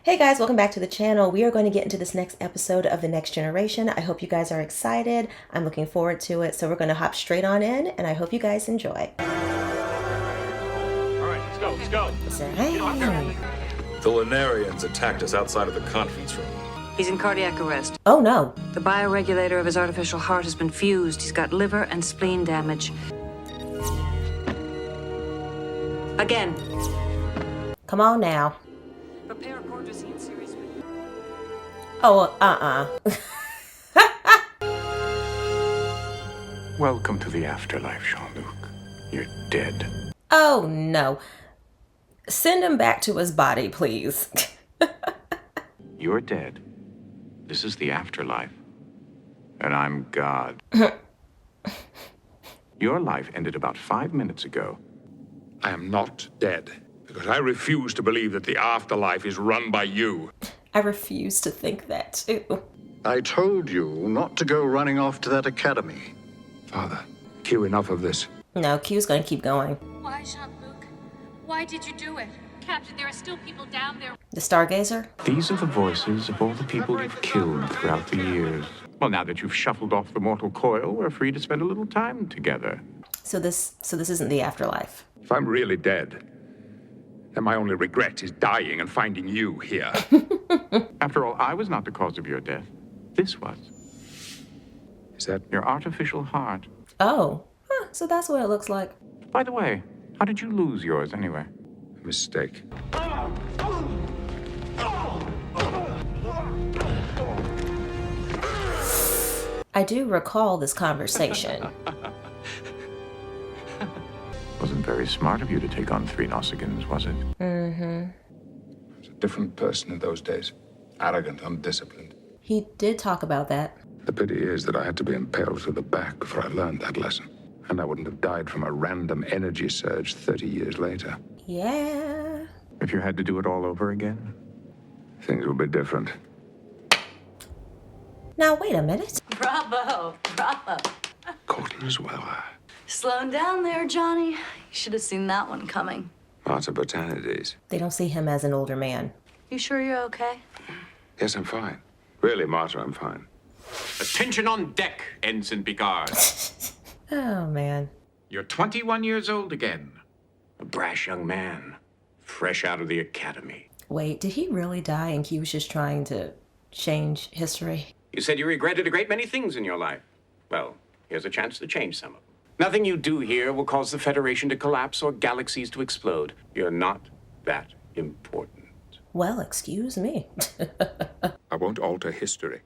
Hey guys, welcome back to the channel. We are going to get into this next episode of The Next Generation. I hope you guys are excited. I'm looking forward to it. So we're going to hop straight on in, and I hope you guys enjoy. All right, let's go. The Lunarians attacked us outside of the conference room. He's in cardiac arrest. Oh no. The bioregulator of his artificial heart has been fused. He's got liver and spleen damage. Again. Come on now. Prepare a Cordrazine series. Oh, Welcome to the afterlife, Jean-Luc. You're dead. Oh no. Send him back to his body, please. You're dead. This is the afterlife. And I'm God. Your life ended about 5 minutes ago. I am not dead, because I refuse to believe that the afterlife is run by you. I refuse to think that too. I told you not to go running off to that academy. Father, Q, enough of this. No, Q's going to keep going. Why, Jean-Luc? Why did you do it? Captain, there are still people down there. The Stargazer? These are the voices of all the people you've killed throughout the years. Well, now that you've shuffled off the mortal coil, we're free to spend a little time together. So this isn't the afterlife. If I'm really dead, then my only regret is dying and finding you here. After all, I was not the cause of your death. This was. Is that Your artificial heart. Oh, so that's what it looks like. By the way, how did you lose yours anyway? a mistake? I do recall this conversation. Wasn't very smart of you to take on 3 Nausicaans, was it? I was a different person in those days. Arrogant, undisciplined. He did talk about that. The pity is that I had to be impaled through the back before I learned that lesson. And I wouldn't have died from a random energy surge 30 years later. Yeah. If you had to do it all over again? Things would be different. Now, wait a minute. Bravo. Colton as well. Slowing down there, Johnny. You should have seen that one coming. Marta Botanides. They don't see him as an older man. You sure you're okay? Yes, I'm fine. Really, Marta, I'm fine. Attention on deck, Ensign Picard. Oh, man. You're 21 years old again. A brash young man, fresh out of the academy. Wait, did he really die and Q was just trying to change history? You said you regretted a great many things in your life. Well, here's a chance to change some of them. Nothing you do here will cause the Federation to collapse or galaxies to explode. You're not that important. Well, excuse me. I won't alter history.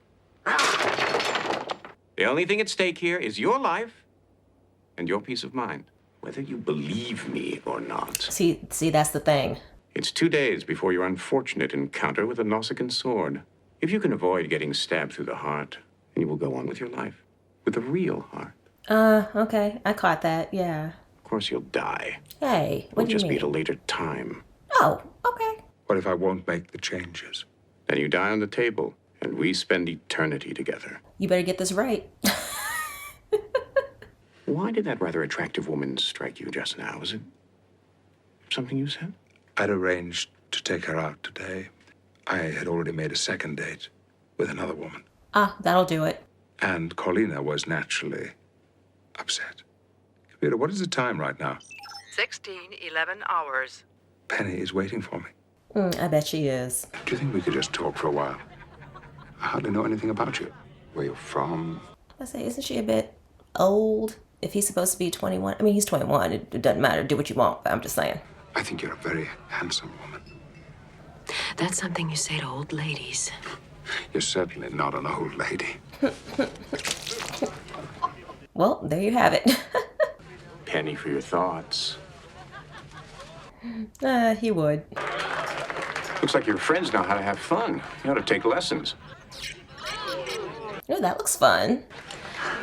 The only thing at stake here is your life and your peace of mind, whether you believe me or not. See, that's the thing. It's 2 days before your unfortunate encounter with a Nausicaan sword. If you can avoid getting stabbed through the heart, then you will go on with your life. With a real heart. Okay. I caught that, yeah. Of course, you'll die. Hey, what It'll do you just be mean? at a later time. Oh, okay. What if I won't make the changes? Then you die on the table, and we spend eternity together. You better get this right. Why did that rather attractive woman strike you just now? Was it something you said? I'd arranged to take her out today. I had already made a second date with another woman. That'll do it. And Corlina was naturally upset. Computer, what is the time right now? 16:11 hours. Penny is waiting for me. I bet she is. Do you think we could just talk for a while? I hardly know anything about you. Where you're from? I say, isn't she a bit old? If he's supposed to be 21. I mean, he's 21. It doesn't matter. Do what you want. But I'm just saying. I think you're a very handsome woman. That's something you say to old ladies. You're certainly not an old lady. Well, there you have it. Penny for your thoughts. He would. Looks like your friends know how to have fun. You ought to take lessons. Oh, that looks fun.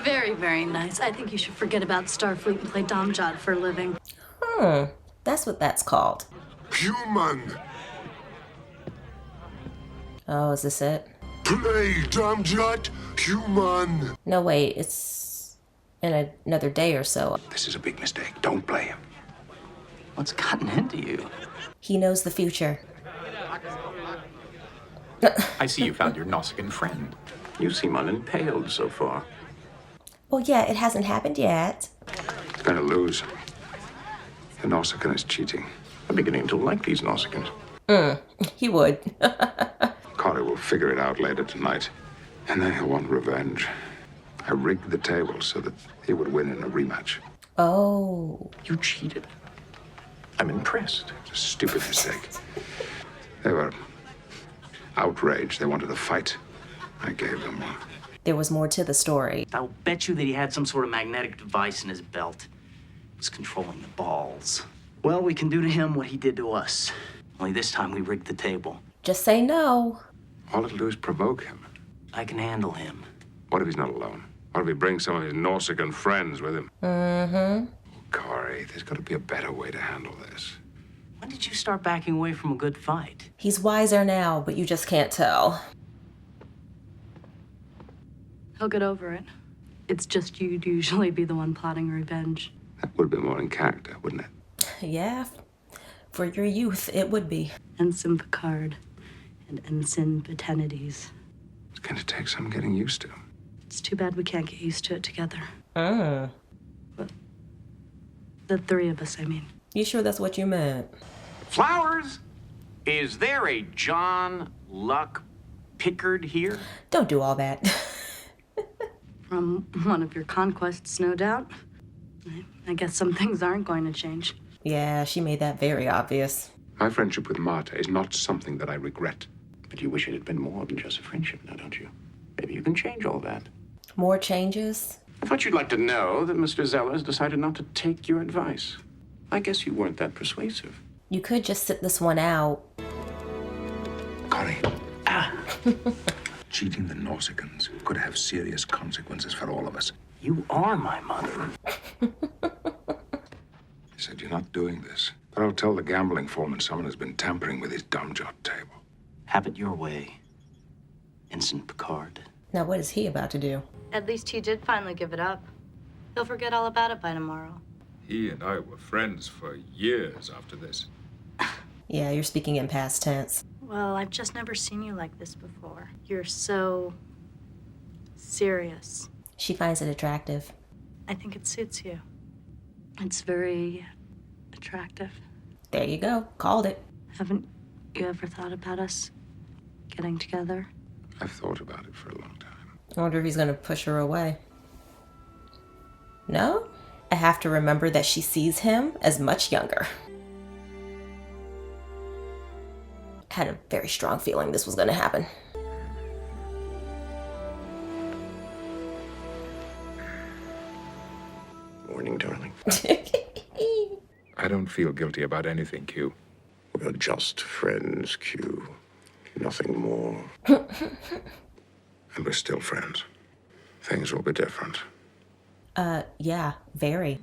Very, very nice. I think you should forget about Starfleet and play Domjot for a living. That's what that's called. Human, Oh, is this it? play Domjot, human. No, wait. It's in another day or so. This is a big mistake. Don't play him. What's gotten into you? He knows the future. I see you found your Nausicaan friend. You seem unimpaled so far. Well, yeah, it hasn't happened yet. He's going to lose. The Nausicaan is cheating. I'm beginning to like these Nausicans. He would. Corey will figure it out later tonight. And then he'll want revenge. I rigged the table so that he would win in a rematch. Oh. You cheated? I'm impressed. It's a stupid mistake. They were outraged. They wanted a fight. I gave them one. There was more to the story. I'll bet you that he had some sort of magnetic device in his belt. It was controlling the balls. Well, we can do to him what he did to us. Only this time we rigged the table. Just say no. All it'll do is provoke him. I can handle him. What if he's not alone? What if he brings some of his Nausicaan friends with him? Mm-hmm. Corey, there's got to be a better way to handle this. When did you start backing away from a good fight? He's wiser now, but you just can't tell. He'll get over it. It's just you'd usually be the one plotting revenge. That would be more in character, wouldn't it? Yeah, for your youth, it would be. Ensign Picard and Ensign Betenides. It's going to take some getting used to. It's too bad we can't get used to it together. Mm. The three of us, I mean. You sure that's what you meant? Flowers? Is there a John Luck Pickard here? Don't do all that. From one of your conquests, no doubt. I guess some things aren't going to change. Yeah, she made that very obvious. My friendship with Marta is not something that I regret. But you wish it had been more than just a friendship now, don't you? Maybe you can change all that. More changes? I thought you'd like to know that Mr. Zellers decided not to take your advice. I guess you weren't that persuasive. You could just sit this one out. Corey. Cheating the Nausicans could have serious consequences for all of us. You are my mother. He said, you're not doing this. But I'll tell the gambling foreman someone has been tampering with his dumb jot table. Have it your way, Ensign Picard. Now, what is he about to do? At least he did finally give it up. He'll forget all about it by tomorrow. He and I were friends for years after this. Yeah, you're speaking in past tense. Well, I've just never seen you like this before. You're so serious. She finds it attractive. I think it suits you. It's very attractive. There you go. Called it. Haven't you ever thought about us getting together? I've thought about it for a long time. I wonder if he's going to push her away. No? I have to remember that she sees him as much younger. Had a very strong feeling this was going to happen. Morning, darling. I don't feel guilty about anything, Q. We're just friends, Q. Nothing more. And we're still friends. Things will be different. Yeah, very.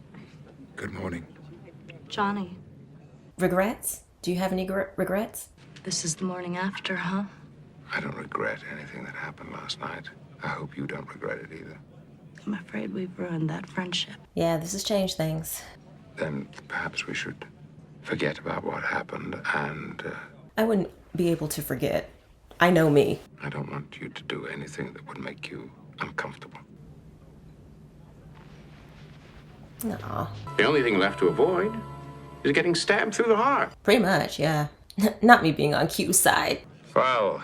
Good morning. Johnny, Regrets? Do you have any regrets? this is the morning after, huh? I don't regret anything that happened last night. I hope you don't regret it either. I'm afraid we've ruined that friendship. Yeah, this has changed things. Then perhaps we should forget about what happened and I wouldn't be able to forget. I know me. I don't want you to do anything that would make you uncomfortable. Aw. The only thing left to avoid is getting stabbed through the heart. Pretty much, yeah. Not me being on Q's side. Well,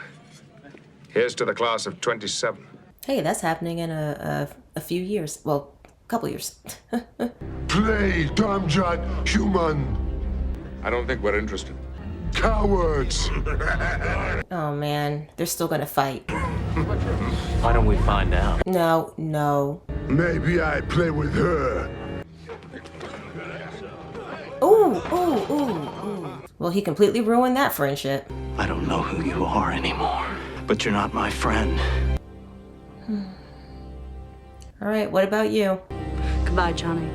here's to the class of 27. Hey, that's happening in a few years. Well, a couple years. Play, Damjat, human. I don't think we're interested. Cowards. Oh man, they're still gonna fight. Why don't we find out? No. Maybe I play with her. Ooh. Well, he completely ruined that friendship. I don't know who you are anymore, but you're not my friend. All right, what about you? Goodbye, Johnny.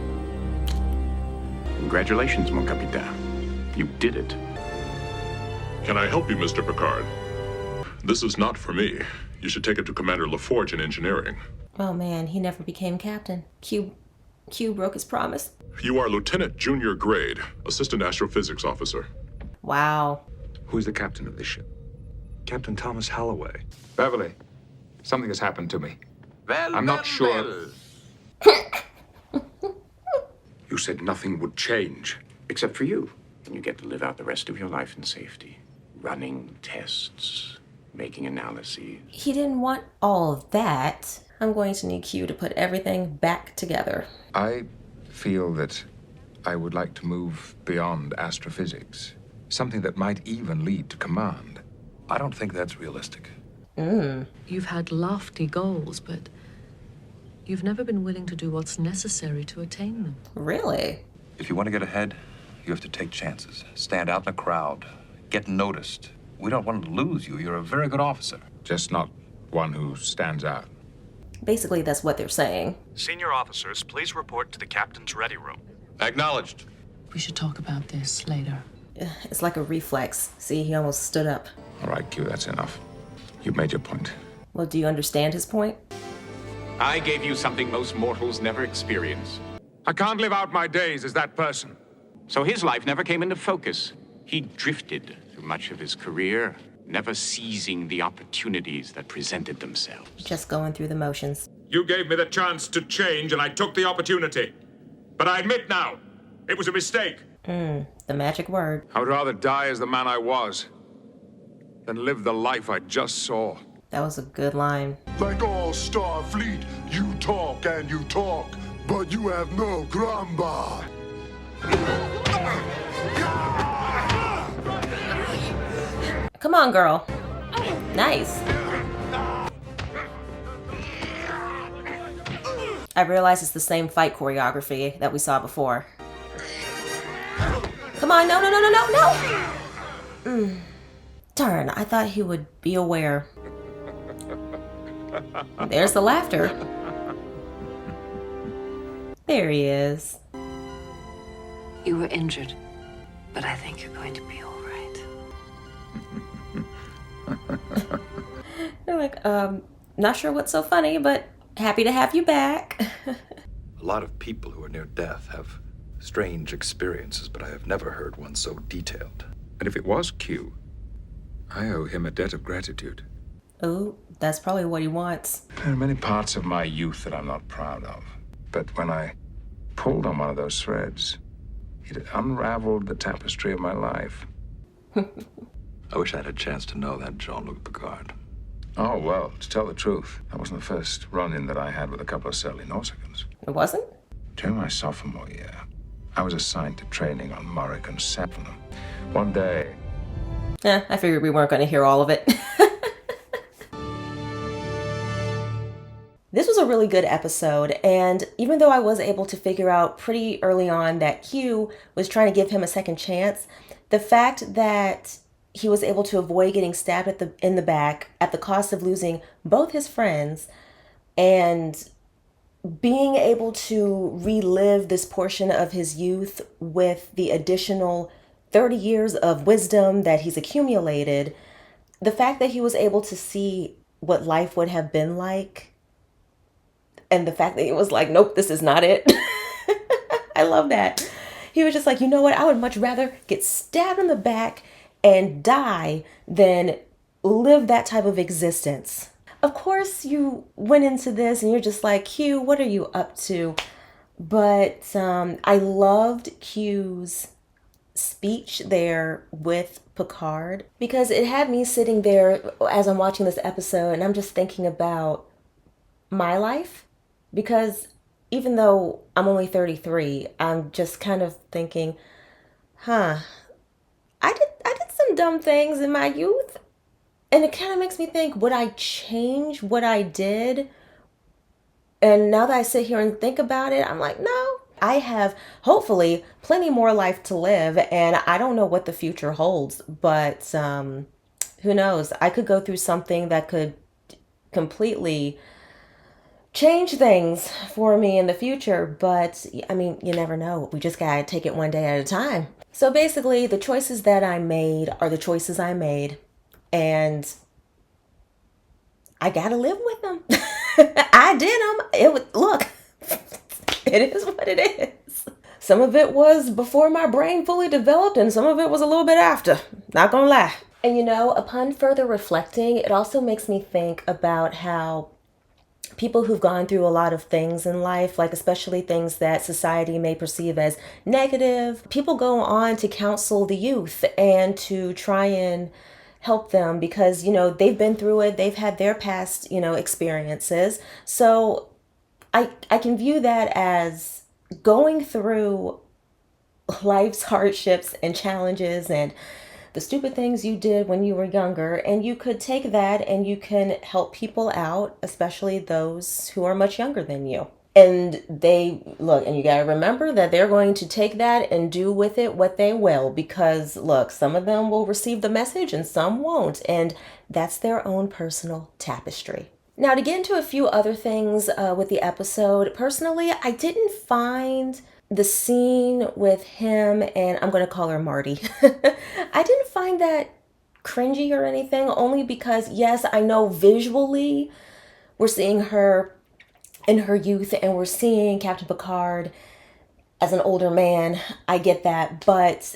Congratulations, mon capitaine. You did it. Can I help you, Mr. Picard? This is not for me. You should take it to Commander LaForge in engineering. Oh man, he never became captain. Q broke his promise. You are Lieutenant Junior Grade, Assistant Astrophysics Officer. Wow. Who's the captain of this ship? Captain Thomas Holloway. Beverly, something has happened to me. Well, I'm not sure. You said nothing would change. Except for you. And you get to live out the rest of your life in safety. Running tests, making analyses. He didn't want all of that. I'm going to need Q to put everything back together. I feel that I would like to move beyond astrophysics. Something that might even lead to command. I don't think that's realistic. You've had lofty goals, but you've never been willing to do what's necessary to attain them. Really? If you want to get ahead, you have to take chances. Stand out in a crowd. Get noticed. We don't want to lose you. You're a very good officer. Just not one who stands out. Basically, that's what they're saying. Senior officers, please report to the captain's ready room. Acknowledged. We should talk about this later. It's like a reflex. See, he almost stood up. All right, Q, that's enough. You've made your point. Well, do you understand his point? I gave you something most mortals never experience. I can't live out my days as that person. So his life never came into focus. He drifted through much of his career, never seizing the opportunities that presented themselves. Just going through the motions. You gave me the chance to change, and I took the opportunity. But I admit now, it was a mistake. The magic word. I would rather die as the man I was than live the life I just saw. That was a good line. Like all Starfleet, you talk and you talk, but you have no gramba. Come on, girl. Nice. I realize it's the same fight choreography that we saw before. Come on, no, no, no, no, no, no! Darn, I thought he would be aware. There's the laughter. There he is. You were injured, but I think you're going to be all right. They're like, not sure what's so funny, but happy to have you back. A lot of people who are near death have strange experiences, but I have never heard one so detailed. And if it was Q, I owe him a debt of gratitude. Oh, that's probably what he wants. There are many parts of my youth that I'm not proud of. But when I pulled on one of those threads, it unraveled the tapestry of my life. I wish I had a chance to know that, Jean-Luc Picard. Oh, well, to tell the truth, that wasn't the first run-in that I had with a couple of surly Nausicaans. It wasn't? During my sophomore year, I was assigned to training on Morrigan 7. One day... I figured we weren't going to hear all of it. This was a really good episode, and even though I was able to figure out pretty early on that Q was trying to give him a second chance, the fact that he was able to avoid getting stabbed in the back at the cost of losing both his friends and being able to relive this portion of his youth with the additional 30 years of wisdom that he's accumulated, the fact that he was able to see what life would have been like, and the fact that he was like, nope, this is not it. I love that. He was just like, you know what? I would much rather get stabbed in the back and die than live that type of existence. Of course, you went into this and you're just like, Q, what are you up to? But I loved Q's speech there with Picard, because it had me sitting there as I'm watching this episode and I'm just thinking about my life. Because even though I'm only 33, I'm just kind of thinking, I did some dumb things in my youth. And it kind of makes me think, would I change what I did? And now that I sit here and think about it, I'm like, no. I have hopefully plenty more life to live, and I don't know what the future holds, but who knows? I could go through something that could completely change things for me in the future, but I mean, you never know. We just gotta take it one day at a time. So basically, the choices that I made are the choices I made, and I gotta live with them. I did them. Look, it is what it is. Some of it was before my brain fully developed, and some of it was a little bit after. Not gonna lie. And you know, upon further reflecting, it also makes me think about how people who've gone through a lot of things in life, like especially things that society may perceive as negative, people go on to counsel the youth and to try and help them because, you know, they've been through it, they've had their past, you know, experiences. So I can view that as going through life's hardships and challenges and the stupid things you did when you were younger, and you could take that and you can help people out, especially those who are much younger than you. And they look, and you got to remember that they're going to take that and do with it what they will, because look, some of them will receive the message and some won't, and that's their own personal tapestry. Now, to get into a few other things with the episode, personally, I didn't find the scene with him and I'm going to call her Marty. I didn't find that cringy or anything, only because, yes, I know visually we're seeing her in her youth and we're seeing Captain Picard as an older man. I get that, but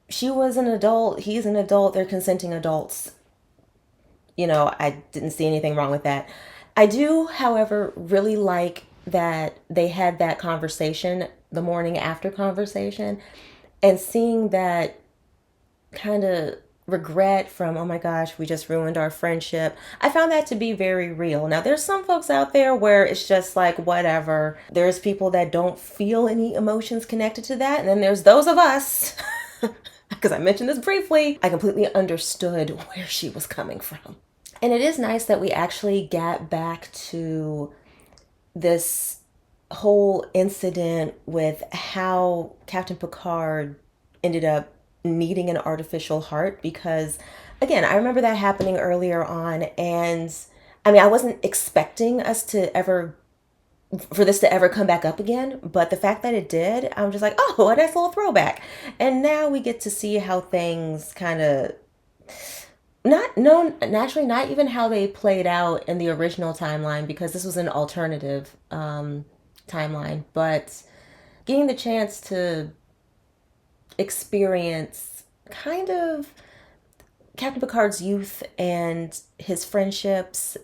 she was an adult. He's an adult. They're consenting adults. You know, I didn't see anything wrong with that. I do, however, really like that they had that conversation, the morning after conversation, and seeing that kind of regret from, oh my gosh, we just ruined our friendship. I found that to be very real. Now, there's some folks out there where it's just like, whatever. There's people that don't feel any emotions connected to that. And then there's those of us, because I mentioned this briefly, I completely understood where she was coming from. And it is nice that we actually got back to this whole incident with how Captain Picard ended up needing an artificial heart, because again, I remember that happening earlier on, and I mean, I wasn't expecting for this to ever come back up again, but the fact that it did, I'm just like, oh, a nice little throwback. And now we get to see how things kind of naturally, not even how they played out in the original timeline, because this was an alternative timeline, but getting the chance to experience kind of Captain Picard's youth and his friendships.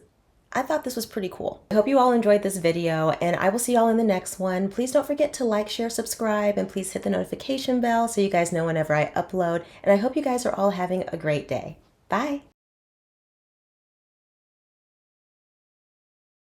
I thought this was pretty cool. I hope you all enjoyed this video, and I will see y'all in the next one. Please don't forget to like, share, subscribe, and please hit the notification bell so you guys know whenever I upload. And I hope you guys are all having a great day. Bye.